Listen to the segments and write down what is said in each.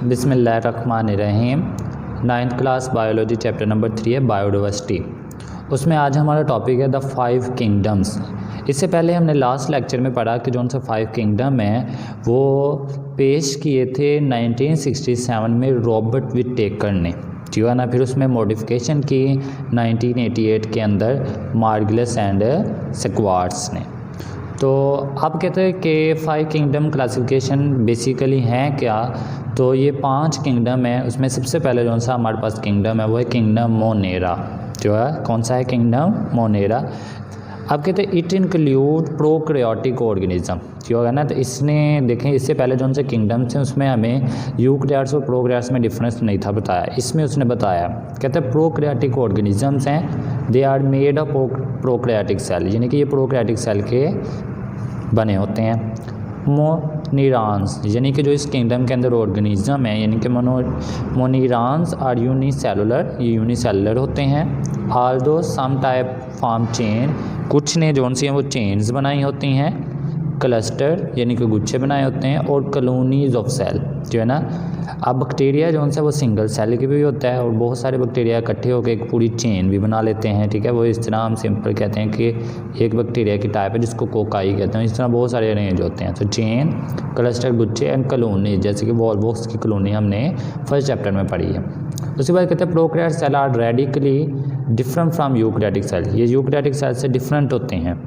बिस्मिल्लाहिर्रहमानिर्रहीम। 9th class biology chapter number 3 है biodiversity. उसमें आज हमारा टॉपिक है द 5 किंगडम्स। इससे पहले हमने लास्ट लेक्चर में पढ़ा कि जो से 5 किंगडम हैं वो पेश किए थे 1967 में रॉबर्ट विटेकर ने, ठीक है ना। फिर उसमें मॉडिफिकेशन की 1988 के अंदर मार्गलस एंड स्क्वार्ट्स ने। तो आप कहते हैं कि 5 किंगडम क्लासिफिकेशन बेसिकली हैं क्या, तो ये 5 किंगडम है। उसमें सबसे पहले जो सा हमारे पास किंगडम है वो है किंगडम मोनेरा, जो है कौन सा है, किंगडम मोनेरा। अब कहते हैं इट इंक्लूड प्रोकैरियोटिक ऑर्गेनिज्म, ठीक होगा ना। तो इसने देखें इससे पहले जो से किंगडम्स हैं उसमें हमें यूकैरियोट्स और प्रोकैरियोट्स में डिफरेंस नहीं था बताया, इसमें उसने बताया। कहते हैं प्रोकैरियोटिक ऑर्गेनिजम्स हैं, they are made of prokaryotic cell, यानी कि ये प्रोकैरियोटिक सेल के बने होते हैं। मोनीरांस, यानी कि जो इस किंगडम के अंदर ऑर्गेनिज्म है, यानी कि मोनीरांस आर यूनिसेलुलर, ये यूनिसेलुलर होते हैं। Although some type form chain, कुछ ने जो सी हैं वो चेन्स बनाई होती हैं। क्लस्टर यानी कि गुच्छे बनाए होते हैं। और कॉलोनीज ऑफ सेल, जो है ना। अब बैक्टीरिया जो है वो सिंगल सेल की भी होता है और बहुत सारे बैक्टीरिया इकट्ठे होकर एक पूरी चेन भी बना लेते हैं, ठीक है। वो इस तरह हम सिंपल कहते हैं कि एक बैक्टीरिया की टाइप है जिसको कोकाई कहते हैं। इस तरह बहुत सारे अरेंज होते हैं। तो चेन, क्लस्टर, गुच्छे एंड कॉलोनी, जैसे कि वॉलबॉक्स की कॉलोनी हमने फर्स्ट चैप्टर में पढ़ी है। उसके बाद कहते हैं prokaryotic cell are radically different from eukaryotic cell, ये यूकैरियोटिक सेल से डिफरेंट होते हैं।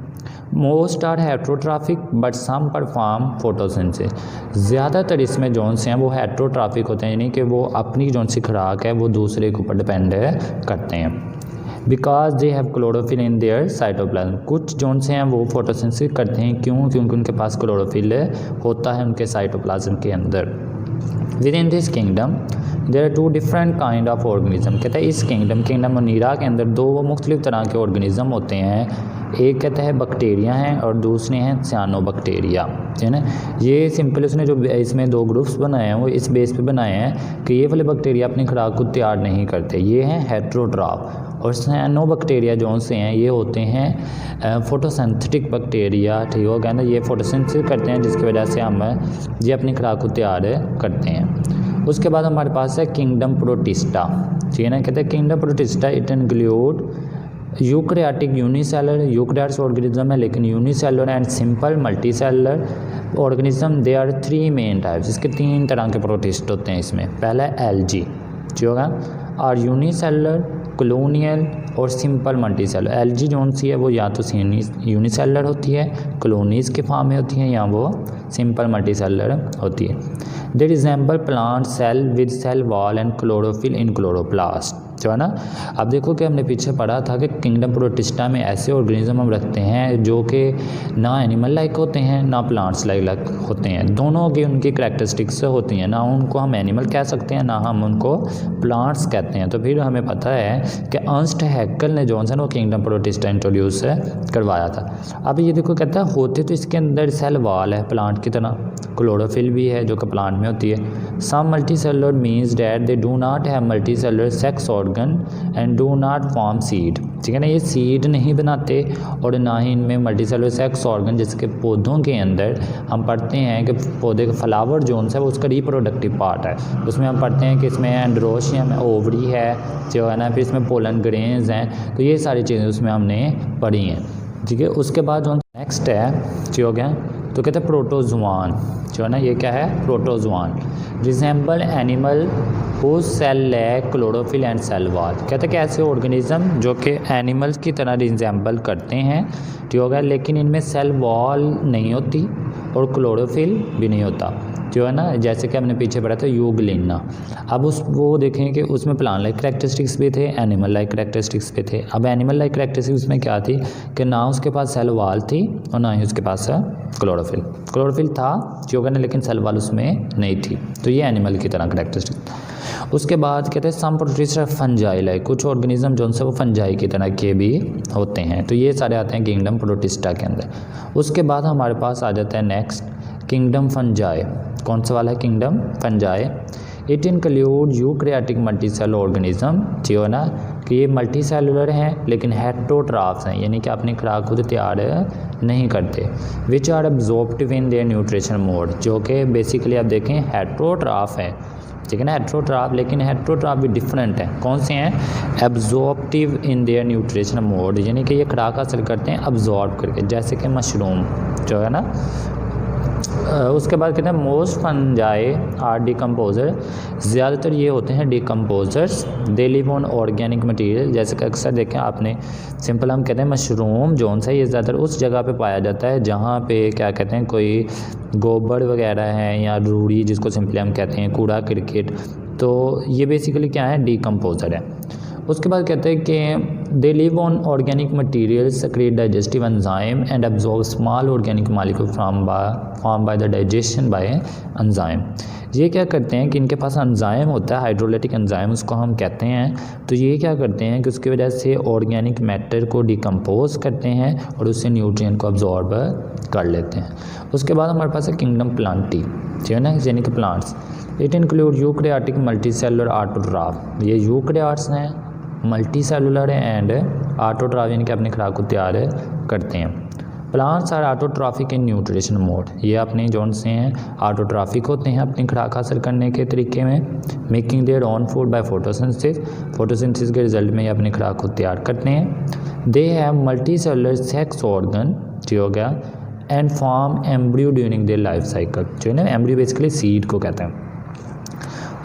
Most are heterotrophic but some perform photosynthesis, ज़्यादातर इसमें जोन से हैं वो हेट्रोट्राफिक होते हैं, यानी कि वो अपनी जोन सी खुराक है वो दूसरे के ऊपर डिपेंड करते हैं। Because they have chlorophyll in their cytoplasm, कुछ जोन से हैं वो फोटोसिंथेसिस करते हैं, क्यों, क्योंकि उनके पास क्लोरोफिल होता है उनके साइटोप्लाज्म के अंदर। Within this kingdom there are 2 different kind of organism, कहते हैं इस किंगडम मोनेरा के अंदर 2 मुख्तलिफ तरह के ऑर्गेनिज्म होते हैं। एक कहता है बैक्टीरिया हैं और दूसरे हैं सियानोबैक्टीरिया, है ना। ये सिंपल उसने जो इसमें 2 ग्रुप्स बनाए हैं वो इस बेस पे बनाए हैं कि ये वाले बैक्टीरिया अपनी खुराक को तैयार नहीं करते, ये हैं हेट्रोट्रॉफ। और सियानोबैक्टीरिया जो से हैं ये होते हैं फोटोसिंथेटिक बैक्टीरिया, ठीक हो गया ना। ये फोटोसिंथेसिस करते हैं जिसकी वजह से हम ये अपनी खुराक को तैयार करते हैं। उसके बाद हमारे पास है किंगडम प्रोटिस्टा, ठीक है ना। कहते हैं kingdom protista it include eukaryotic unicellular, eukaryotes organism है लेकिन unicellular and simple multicellular organism. They are 3 main types, इसके 3 तरह के प्रोटिस्ट होते हैं इसमें। पहला है एलजी, जो होगा और यूनिसेलुलर, कॉलोनियल और सिंपल मल्टीसेलुलर। एलजी जोन सी है वो या तो यूनिसेलुलर होती है, कॉलोनीज़ के फॉर्म में होती है, या वो सिंपल मल्टीसेलुलर होती है। They resemble plant cell with cell wall and chlorophyll in chloroplast, जो है ना। अब देखो कि हमने पीछे पढ़ा था कि किंगडम प्रोटिस्टा में ऐसे ऑर्गेनिज्म हम रखते हैं जो कि ना एनिमल लाइक होते हैं ना प्लांट्स लाइक होते हैं, दोनों की उनकी करैक्टरिस्टिक्स होती हैं, ना उनको हम एनिमल कह सकते हैं ना हम उनको प्लांट्स कहते हैं। तो फिर हमें पता है कि अर्नस्ट हैकेल ने जो है वो किंगडम प्रोटिस्टा इंट्रोड्यूस करवाया था। अब ये देखो कहता है होते तो इसके अंदर सेल वॉल है प्लांट की तरह, क्लोरोफिल भी है जो कि प्लांट में होती है। Some multicellular means that they do not have multicellular sex organ and do not form seed, ठीक है ना। ये सीड नहीं बनाते और ना ही इनमें मल्टीसेलुलर सेक्स ऑर्गन, जैसे कि पौधों के अंदर हम पढ़ते हैं कि पौधे का फ्लावर जोन है वो उसका रिप्रोडक्टिव पार्ट है, उसमें हम पढ़ते हैं कि इसमें एंड्रोशियम है, ओवरी है, जो है ना। फिर इसमें पोलन ग्रेन्स हैं, तो ये सारी चीज़ें उसमें हमने पढ़ी हैं, ठीक है। उसके बाद जो नेक्स्ट है जो हो गया तो कहते हैं प्रोटोजुआन, जो है ना। ये क्या है, protozoan resemble animal who cell lack chlorophyll and cell wall. कहते हैं कि ऐसे ऑर्गेनिज्म जो कि एनिमल्स की तरह रिजेंबल करते हैं, ठीक होगा, लेकिन इनमें सेल वॉल नहीं होती और क्लोरोफिल भी नहीं होता, जो है ना। जैसे कि हमने पीछे पढ़ा था यूग्लिना। अब वो देखें कि उसमें प्लांट लाइक करैक्टरिस्टिक्स भी थे, एनिमल लाइक करैक्टरिस्टिक्स भी थे। अब एनिमल लाइक करैक्टरिस्टिक्स में क्या थी कि ना उसके पास सेल वॉल थी और ना ही उसके पास क्लोरोफिल था, जो है ना, लेकिन सेल वॉल उसमें नहीं थी। तो ये एनिमल की तरह करैक्टरिस्टिक्स। उसके बाद कहते हैं सम प्रोटिस्टा फंजाई लाइक, कुछ ऑर्गेनिज्म जो से वो फंजाई की तरह के भी होते हैं। तो ये सारे आते हैं किंगडम प्रोटिस्टा के अंदर। उसके बाद हमारे पास आ जाता है नेक्स्ट किंगडम फंजाई। कौन सा वाला है, kingdom fungi. It include eukaryotic multicell organism, जो है ना कि ये मल्टीसेलुलर हैं लेकिन हेट्रोट्राफ्स हैं, यानी कि अपनी खुराक खुद तैयार नहीं करते। Which are absorbed in their nutrition mode, जो कि बेसिकली आप देखें हेट्रोट्राफ है, ठीक है ना, हेट्रोट्रॉफ, लेकिन हेट्रोट्रॉफ भी डिफरेंट है। कौन से हैं? Absorptive in their nutrition mode, यानी कि ये खुराक हासिल करते हैं अब्जॉर्ब करके, जैसे कि मशरूम जो है ना। उसके बाद कहते हैं मोस्ट फंजाई आर डिकम्पोजर, ज़्यादातर ये होते हैं decomposers. They live on organic material, जैसे कि अक्सर देखें आपने, सिंपल हम कहते हैं मशरूम जोन सा, ये ज़्यादातर उस जगह पे पाया जाता है जहाँ पे क्या कहते हैं कोई गोबर वगैरह है या रूढ़ी जिसको सिंपली हम कहते हैं, कूड़ा क्रिकेट, तो ये बेसिकली क्या है? डिकम्पोजर है। उसके बाद कहते हैं कि they live on organic material, secrete digestive enzyme and absorb small organic molecule form by the digestion bye enzyme. ये क्या करते हैं कि इनके पास एंजाइम होता है, हाइड्रोलाइटिक एंजाइम उसको हम कहते हैं। तो ये क्या करते हैं कि उसकी वजह से ऑर्गेनिक मैटर को डिकम्पोज करते हैं और उससे न्यूट्रिएंट को अब्जॉर्ब कर लेते हैं। उसके बाद हमारे पास है किंगडम प्लांटी, ठीक है ना, यानी कि plants. It include eukaryotic multicellular autotroph, ये यूकैरियोट्स हैं, मल्टी सेलुलर एंड ऑटोट्रॉफ, यानी कि अपनी खुराक को तैयार करते हैं। Plants are autotrophic in nutrition mode, ये अपने जोन से हैं ऑटोट्रॉफिक होते हैं अपनी खुराक हासिल करने के तरीके में। Making their own food by photosynthesis, photosynthesis के रिजल्ट में ये अपनी खुराक को तैयार करते हैं। They have multi cellular sex organ, ठीक हो गया, and form embryo during their life cycle, जो है ना, एम्ब्रियो बेसिकली सीड को कहते हैं।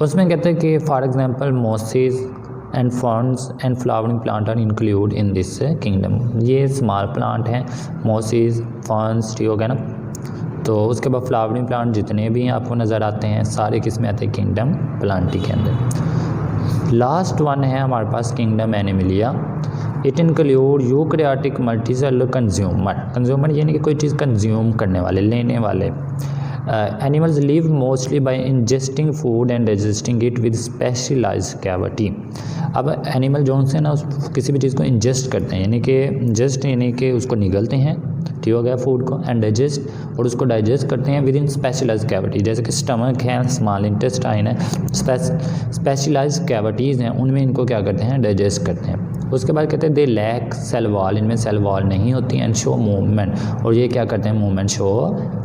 उसमें कहते हैं कि for example mosses and ferns and flowering plant are include in this kingdom, ये स्मॉल प्लांट हैं, मोसेस, फर्न्स, ठीक हो गया ना। तो उसके बाद फ्लावरिंग प्लांट जितने भी आपको नज़र आते हैं सारे किस में आते हैं? किंगडम प्लांटी के अंदर। लास्ट वन है हमारे पास kingdom Animalia. It include eukaryotic multicellular consumer यानी कि कोई चीज़ कंज्यूम करने वाले, लेने वाले। Animals live mostly by ingesting food and digesting it with specialised cavity. अब एनिमल जोन से ना किसी भी चीज़ को इंजेस्ट करते हैं, यानी कि इंजेस्ट यानी कि उसको निगलते हैं, ठीक हो गया, फूड को, एंड डाइजेस्ट, और उसको डाइजेस्ट करते हैं विद इन स्पेशलाइज्ड कैविटी, जैसे कि स्टमक है, स्मॉल इंटेस्टाइन है, स्पेशलाइज्ड कैविटीज़ हैं, उनमें इनको क्या करते हैं? डाइजेस्ट करते हैं। उसके बाद कहते हैं दे लैक सेल वॉल, इनमें सेल वॉल नहीं होती, एंड शो मूवमेंट, और ये क्या करते हैं? मूवमेंट शो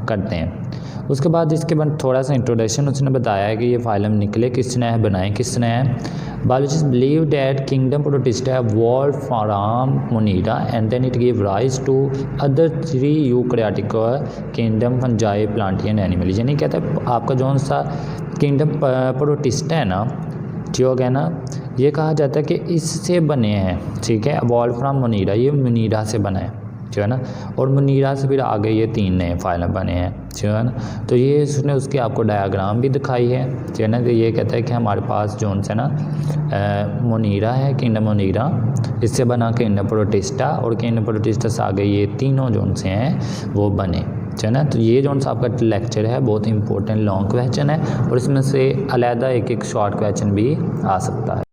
करते हैं। उसके बाद इसके बाद थोड़ा सा इंट्रोडक्शन उसने बताया है कि ये फाइलम निकले किसने है, बनाए किसने है। Biologist believe that kingdom Protista evolve from Monera and then it give rise to other 3 eukaryotic kingdom fungi Plantae and animal, यानी कहता है आपका जौन सा किंगडम प्रोटिस्टा है ना, ठीक हो गया ना, ये कहा जाता है कि इससे बने हैं, ठीक है, वॉल्व फ्रॉम मोनिरा, ये मोनिरा से बना है, जो है ना, और मोनिरा से फिर आगे ये 3 नए फाइलम बने हैं, जो है ना। तो ये उसने उसकी आपको डायग्राम भी दिखाई है, जो है ना, कि ये कहता है कि हमारे पास जोन से ना मोनिरा है, किंगडम मोनिरा, इससे बना किंगडम प्रोटिस्टा, और किंगडम प्रोटिस्टा से आगे ये तीनों जोन से हैं वो बने, है ना। तो ये जोन सा आपका लेक्चर है बहुत इंपॉर्टेंट लॉन्ग क्वेश्चन है, और इसमें से अलहदा एक शॉर्ट क्वेश्चन भी आ सकता है।